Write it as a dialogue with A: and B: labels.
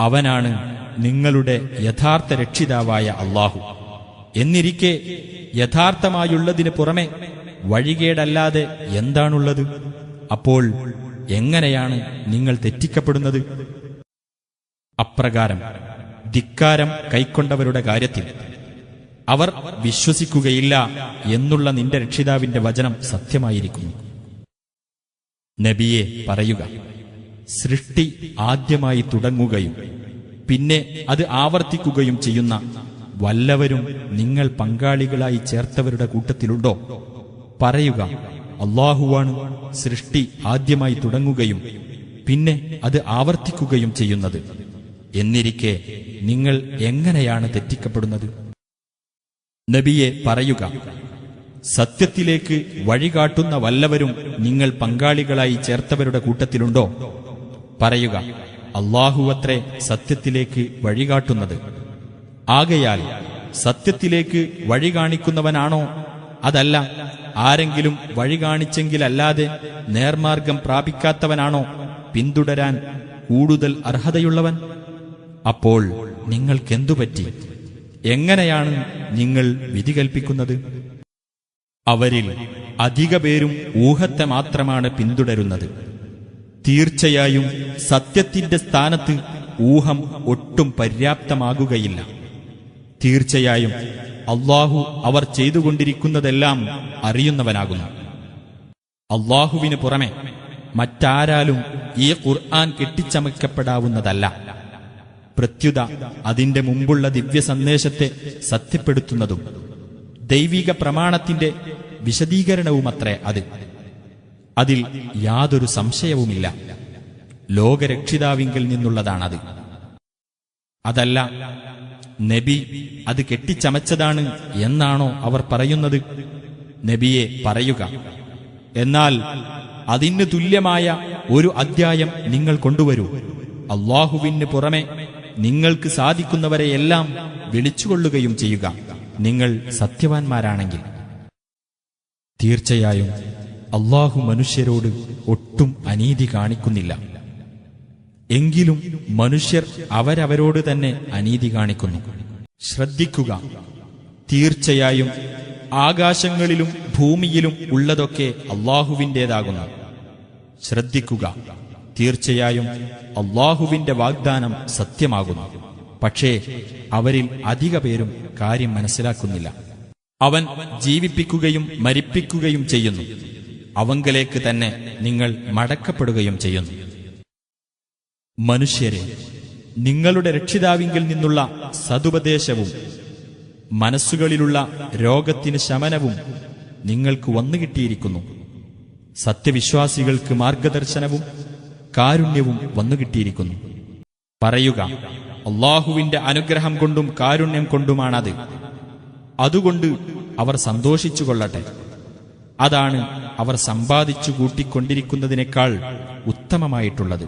A: അവനാണ് നിങ്ങളുടെ യഥാർത്ഥ രക്ഷിതാവായ അല്ലാഹു. എന്നിരിക്കെ യഥാർത്ഥമായുള്ളതിന് പുറമെ വഴികേടല്ലാതെ എന്താണുള്ളത്? അപ്പോൾ എങ്ങനെയാണ് നിങ്ങൾ തെറ്റിക്കപ്പെടുന്നത്? അപ്രകാരം ധിക്കാരം കൈക്കൊണ്ടവരുടെ കാര്യത്തിൽ അവർ വിശ്വസിക്കുകയില്ല എന്നുള്ള നിന്റെ രക്ഷിതാവിന്റെ വചനം സത്യമായിരിക്കുന്നു. നബിയെ പറയുക, സൃഷ്ടി ആദ്യമായി തുടങ്ങുകയും പിന്നെ അത് ആവർത്തിക്കുകയും ചെയ്യുന്ന വല്ലവരും നിങ്ങൾ പങ്കാളികളായി ചേർത്തവരുടെ കൂട്ടത്തിലുണ്ടോ? പറയുക, അല്ലാഹുവാണ് സൃഷ്ടി ആദ്യമായി തുടങ്ങുകയും പിന്നെ അത് ആവർത്തിക്കുകയും ചെയ്യുന്നത്. എന്നിരിക്കെ നിങ്ങൾ എങ്ങനെയാണ് തെറ്റിക്കപ്പെടുന്നത്? നബിയെ പറയുക, സത്യത്തിലേക്ക് വഴികാട്ടുന്ന വല്ലവരും നിങ്ങൾ പങ്കാളികളായി ചേർത്തവരുടെ കൂട്ടത്തിലുണ്ടോ? പറയുക, അല്ലാഹുവത്രേ സത്യത്തിലേക്ക് വഴികാട്ടുന്നത്. ആകയാൽ സത്യത്തിലേക്ക് വഴി കാണിക്കുന്നവനാണോ? അതല്ല ആരെങ്കിലും വഴി കാണിച്ചെങ്കിലല്ലാതെ നേർമാർഗം പ്രാപിക്കാത്തവനാണോ പിന്തുടരാൻ കൂടുതൽ അർഹതയുള്ളവൻ? അപ്പോൾ നിങ്ങൾക്കെന്തുപറ്റി? എങ്ങനെയാണ് നിങ്ങൾ വിധി കൽപ്പിക്കുന്നത്? അവരിൽ അധിക പേരും ഊഹത്തെ മാത്രമാണ് പിന്തുടരുന്നത്. തീർച്ചയായും സത്യത്തിന്റെ സ്ഥാനത്ത് ഊഹം ഒട്ടും പര്യാപ്തമാകുകയില്ല. തീർച്ചയായും അല്ലാഹു അവർ ചെയ്തുകൊണ്ടിരിക്കുന്നതെല്ലാം അറിയുന്നവനാകുന്നു. അല്ലാഹുവിന് പുറമെ മറ്റാരാലും ഈ ഖുർആൻ കെട്ടിച്ചമയ്ക്കപ്പെടാവുന്നതല്ല. പ്രത്യുത അതിന്റെ മുമ്പുള്ള ദിവ്യ സന്ദേശത്തെ സത്യപ്പെടുത്തുന്നതും ദൈവിക പ്രമാണത്തിന്റെ വിശദീകരണവുമത്രേ അത്. അതിൽ യാതൊരു സംശയവുമില്ല. ലോകരക്ഷിതാവിങ്കിൽ നിന്നുള്ളതാണത്. അതല്ല നബി അത് കെട്ടിച്ചമച്ചതാണ് എന്നാണോ അവർ പറയുന്നത്? നബിയെ പറയുക, എന്നാൽ അതിന് തുല്യമായ ഒരു അദ്ധ്യായം നിങ്ങൾ കൊണ്ടുവരൂ. അല്ലാഹുവിന് പുറമെ നിങ്ങൾക്ക് സാധിക്കുന്നവരെയെല്ലാം വിളിച്ചുകൊള്ളുകയും ചെയ്യുക, നിങ്ങൾ സത്യവാൻമാരാണെങ്കിൽ. തീർച്ചയായും അല്ലാഹു മനുഷ്യരോട് ഒട്ടും അനീതി കാണിക്കുന്നില്ല. എങ്കിലും മനുഷ്യർ അവരവരോട് തന്നെ അനീതി കാണിക്കുന്നു. ശ്രദ്ധിക്കുക, തീർച്ചയായും ആകാശങ്ങളിലും ഭൂമിയിലും ഉള്ളതൊക്കെ അല്ലാഹുവിൻ്റേതാകുന്നു. ശ്രദ്ധിക്കുക, തീർച്ചയായും അല്ലാഹുവിന്റെ വാഗ്ദാനം സത്യമാകുന്നു. പക്ഷേ അവരിൽ അധിക പേരും കാര്യം മനസ്സിലാക്കുന്നില്ല. അവൻ ജീവിപ്പിക്കുകയും മരിപ്പിക്കുകയും ചെയ്യുന്നു. അവങ്കലേക്ക് തന്നെ നിങ്ങൾ മടക്കപ്പെടുകയും ചെയ്യുന്നു. മനുഷ്യരെ, നിങ്ങളുടെ രക്ഷിതാവിങ്കിൽ നിന്നുള്ള സതുപദേശവും മനസ്സുകളിലുള്ള രോഗത്തിന് ശമനവും നിങ്ങൾക്ക് വന്നുകിട്ടിയിരിക്കുന്നു. സത്യവിശ്വാസികൾക്ക് മാർഗദർശനവും കാരുണ്യവും വന്നുകിട്ടിയിരിക്കുന്നു. പറയുക, അല്ലാഹുവിന്റെ അനുഗ്രഹം കൊണ്ടും കാരുണ്യം കൊണ്ടുമാണത്. അതുകൊണ്ട് അവർ സന്തോഷിച്ചുകൊള്ളട്ടെ. അതാണ് അവർ സമ്പാദിച്ചു കൂട്ടിക്കൊണ്ടിരിക്കുന്നതിനേക്കാൾ ഉത്തമമായിട്ടുള്ളത്.